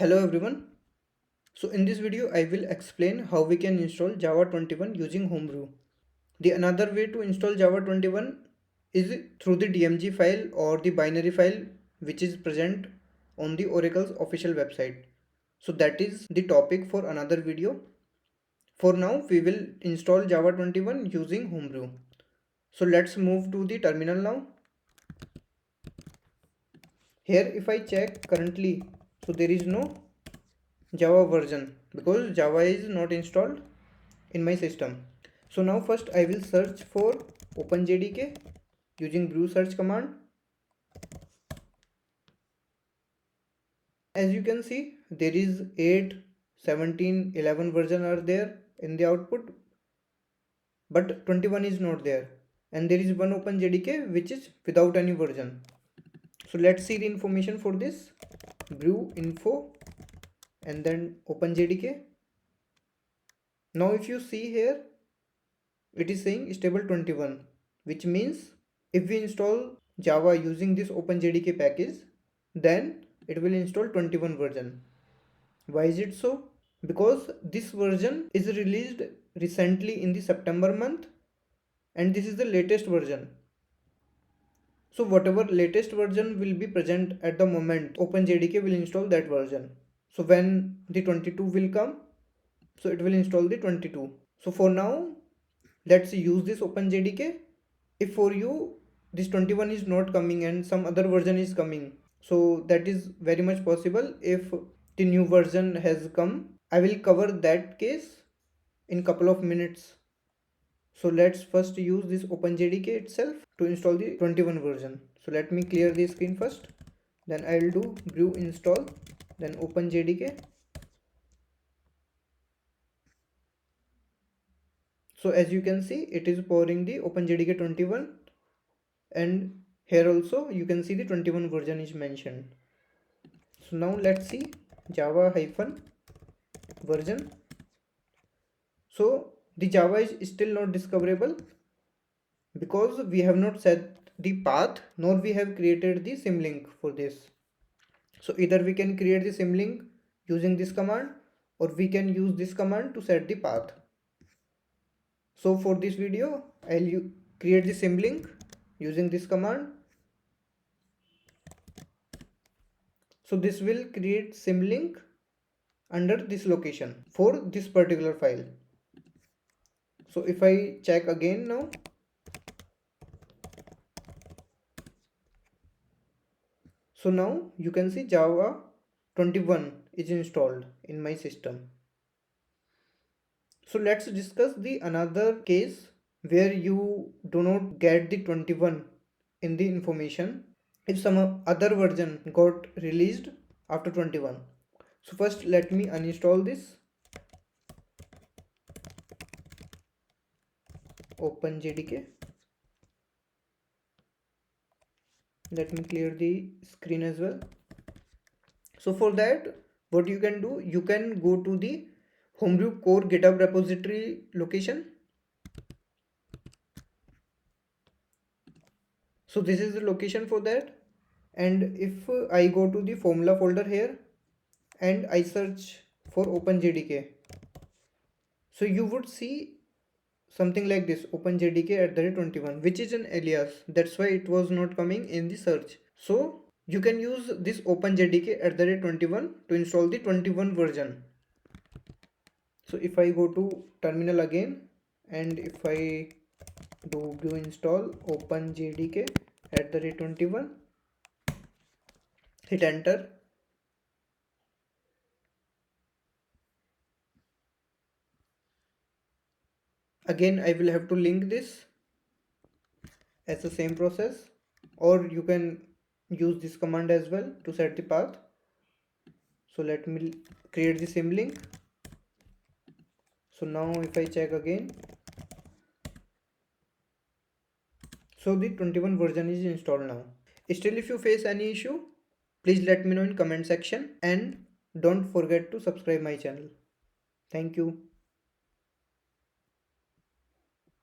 Hello everyone. So in this video I will explain how we can install Java 21 using Homebrew. The another way to install Java 21 is through the DMG file or the binary file which is present on the Oracle's official website. So that is the topic for another video. For now we will install Java 21 using Homebrew. So let's move to the terminal now. Here if I check currently, so there is no Java version because Java is not installed in my system. So now first I will search for openjdk using brew search command. As you can see, there is 8, 17, 11 version are there in the output, but 21 is not there, and there is one openjdk which is without any version. So let's see the information for this. Brew info and then openjdk. Now if you see here, it is saying stable 21, which means if we install Java using this openjdk package, then it will install 21 version. Why is it so? Because this version is released recently in the September month, and this is the latest version. So whatever latest version will be present at the moment, openjdk will install that version. So when the 22 will come, so it will install the 22. So for now, let's use this openjdk. If for you this 21 is not coming and some other version is coming, so that is very much possible. If the new version has come, I will cover that case in couple of minutes. So let's first use this openjdk itself to install the 21 version. So let me clear the screen first, then I will do brew install, then openjdk. So as you can see, it is pouring the openjdk 21, and here also you can see the 21 version is mentioned. So now let's see Java hyphen version. So the Java is still not discoverable because we have not set the path nor we have created the symlink for this. So either we can create the symlink using this command, or we can use this command to set the path. So for this video I'll create the symlink using this command. So this will create symlink under this location for this particular file. So if I check again now, so now you can see Java 21 is installed in my system. So let's discuss the another case where you do not get the 21 in the information if some other version got released after 21. So first let me uninstall this openjdk. Let me clear the screen as well. So for that, what you can do, you can go to the Homebrew core GitHub repository location. So this is the location for that. And if I go to the formula folder here and I search for openjdk, so you would see something like this, openjdk@21, which is an alias. That's why it was not coming in the search. So you can use this openjdk@21 to install the 21 version. So if I go to terminal again, and if I do install openjdk@21, hit enter. Again I will have to link this as the same process, or you can use this command as well to set the path. So let me create the symlink. So now if I check again, so the 21 version is installed now. Still, if you face any issue, please let me know in comment section, and don't forget to subscribe my channel. Thank you.